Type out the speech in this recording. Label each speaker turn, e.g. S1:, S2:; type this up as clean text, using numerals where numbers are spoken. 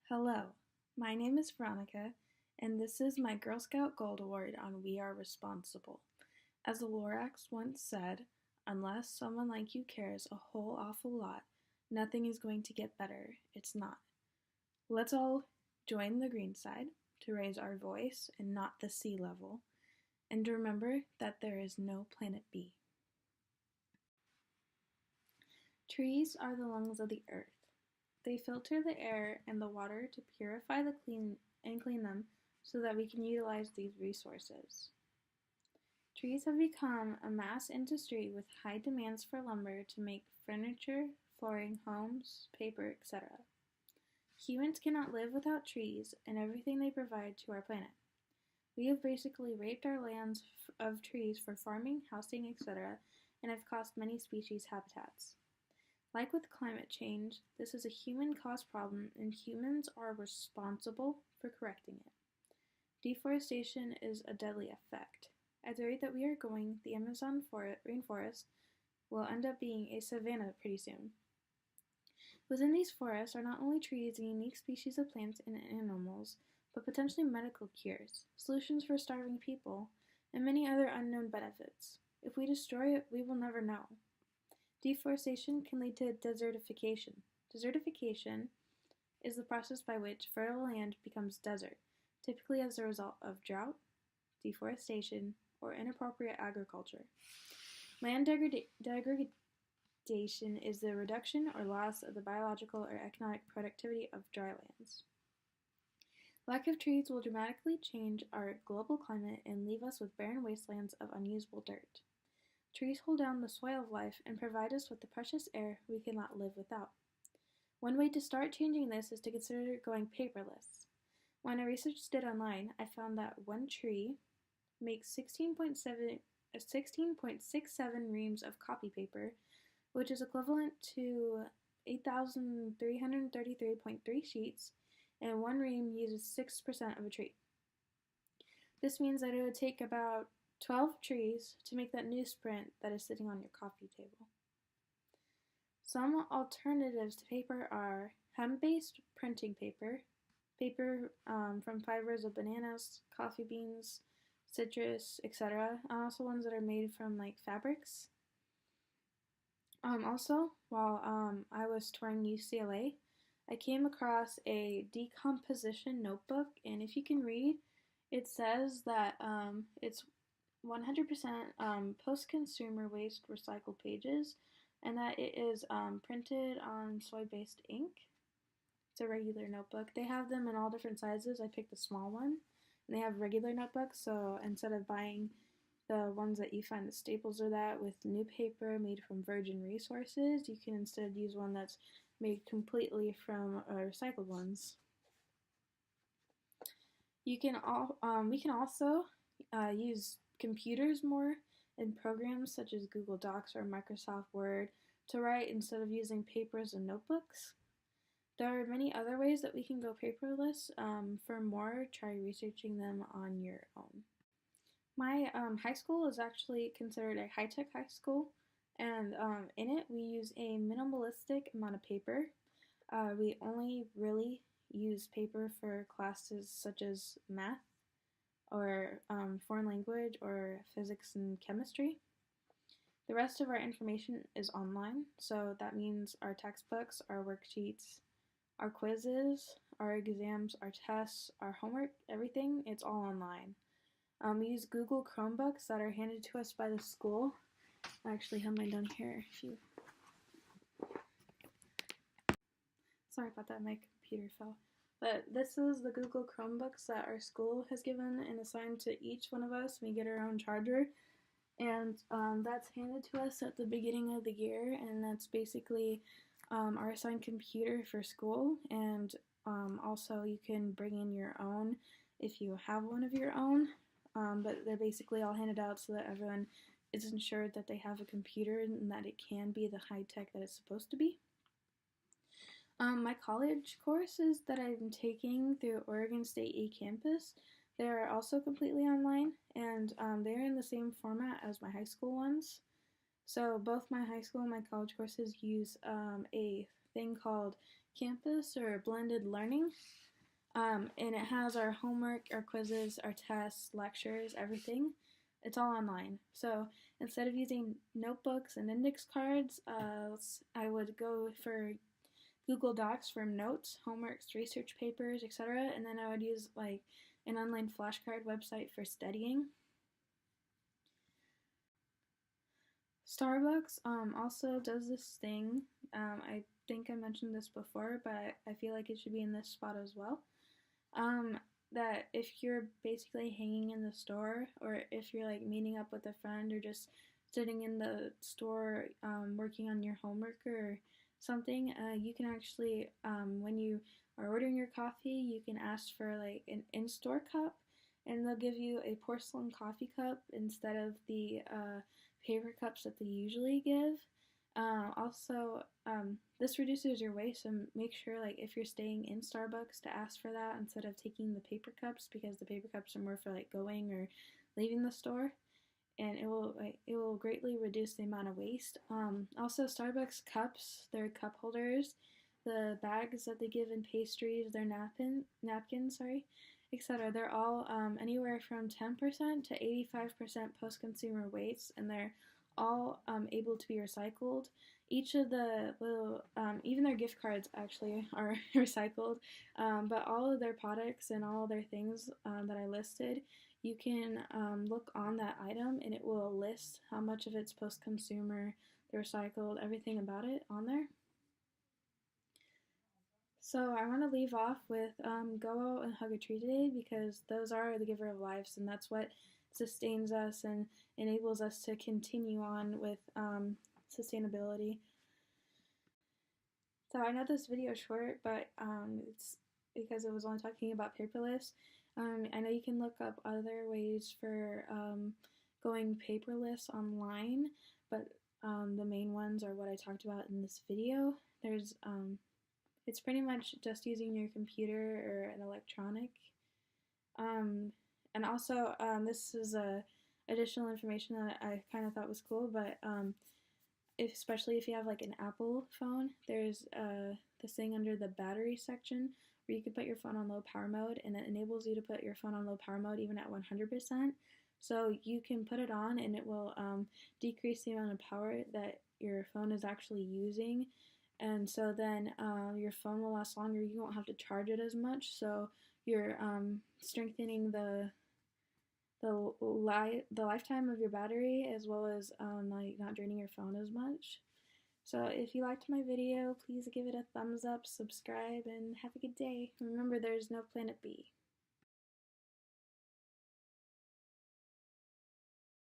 S1: Hello, my name is Veronica, and this is my Girl Scout Gold Award on We Are Responsible. As the Lorax once said, unless someone like you cares a whole awful lot, nothing is going to get better. It's not. Let's all join the green side to raise our voice and not the sea level, and to remember that there is no planet B. Trees are the lungs of the earth. They filter the air and the water to purify and clean them so that we can utilize these resources. Trees have become a mass industry with high demands for lumber to make furniture, flooring, homes, paper, etc. Humans cannot live without trees and everything they provide to our planet. We have basically raped our lands of trees for farming, housing, etc., and have cost many species habitats. Like with climate change, this is a human-caused problem and humans are responsible for correcting it. Deforestation is a deadly effect. At the rate that we are going, the Amazon rainforest will end up being a savanna pretty soon. Within these forests are not only trees and unique species of plants and animals, but potentially medical cures, solutions for starving people, and many other unknown benefits. If we destroy it, we will never know. Deforestation can lead to desertification. Desertification is the process by which fertile land becomes desert, typically as a result of drought, deforestation, or inappropriate agriculture. Land degradation is the reduction or loss of the biological or economic productivity of dry lands. Lack of trees will dramatically change our global climate and leave us with barren wastelands of unusable dirt. Trees hold down the soil of life and provide us with the precious air we cannot live without. One way to start changing this is to consider going paperless. When I researched it online, I found that one tree makes 16.67 reams of copy paper, which is equivalent to 8,333.3 sheets, and one ream uses 6% of a tree. This means that it would take about 12 trees to make that newsprint that is sitting on your coffee table. Some alternatives to paper are hemp-based printing paper, from fibers of bananas, coffee beans, citrus, etc., and also ones that are made from like fabrics. Also, while I was touring UCLA, I came across a Decomposition Notebook, and if you can read, it says that it's 100% post-consumer waste recycled pages, and that it is printed on soy-based ink. It's a regular notebook. They have them in all different sizes. I picked the small one, and they have regular notebooks, so instead of buying the ones that you find at Staples or that with new paper made from virgin resources, you can instead use one that's made completely from recycled ones. We can also use computers more in programs such as Google Docs or Microsoft Word to write instead of using papers and notebooks. There are many other ways that we can go paperless. For more, try researching them on your own. My high school is actually considered a high-tech high school, and in it we use a minimalistic amount of paper. We only really use paper for classes such as math, or foreign language, or physics and chemistry. The rest of our information is online, so that means our textbooks, our worksheets, our quizzes, our exams, our tests, our homework, everything, it's all online. We use Google Chromebooks that are handed to us by the school. I actually have mine down here. Sorry about that, my computer fell. But this is the Google Chromebooks that our school has given and assigned to each one of us. We get our own charger, and that's handed to us at the beginning of the year, and that's basically our assigned computer for school. And also you can bring in your own if you have one of your own, but they're basically all handed out so that everyone is ensured that they have a computer and that it can be the high tech that it's supposed to be. My college courses that I'm taking through Oregon State eCampus, they're also completely online, and they're in the same format as my high school ones. So both my high school and my college courses use a thing called campus or blended learning. And it has our homework, our quizzes, our tests, lectures, everything. It's all online. So instead of using notebooks and index cards, I would go for Google Docs for notes, homeworks, research papers, etc. And then I would use like an online flashcard website for studying. Starbucks also does this thing. I think I mentioned this before, but I feel like it should be in this spot as well. That if you're basically hanging in the store, or if you're like meeting up with a friend, or just sitting in the store working on your homework or something, you can actually, when you are ordering your coffee, you can ask for like an in-store cup, and they'll give you a porcelain coffee cup instead of the paper cups that they usually give. Also, this reduces your waste, so make sure, like, if you're staying in Starbucks, to ask for that instead of taking the paper cups, because the paper cups are more for like going or leaving the store, and it will greatly reduce the amount of waste. Also, Starbucks cups, their cup holders, the bags that they give in pastries, their napkins, sorry, etc. They're all anywhere from 10% to 85% post-consumer waste, and they're all able to be recycled. Each of the little, even their gift cards actually are recycled, but all of their products and all of their things that I listed, you can look on that item and it will list how much of it's post-consumer, the recycled, everything about it on there. So I want to leave off with go out and hug a tree today, because those are the giver of lives, and that's what sustains us and enables us to continue on with sustainability. So I know this video is short, but it's because it was only talking about paperless. I know you can look up other ways for going paperless online, but the main ones are what I talked about in this video. There's it's pretty much just using your computer or an electronic. And also, this is additional information that I kind of thought was cool, but especially if you have like an Apple phone, there's this thing under the battery section where you can put your phone on low power mode, and it enables you to put your phone on low power mode even at 100%. So you can put it on and it will decrease the amount of power that your phone is actually using, and so then your phone will last longer. You won't have to charge it as much, so you're strengthening the lifetime of your battery, as well as like not draining your phone as much. So if you liked my video, please give it a thumbs up, subscribe, and have a good day. Remember, there's no Planet B.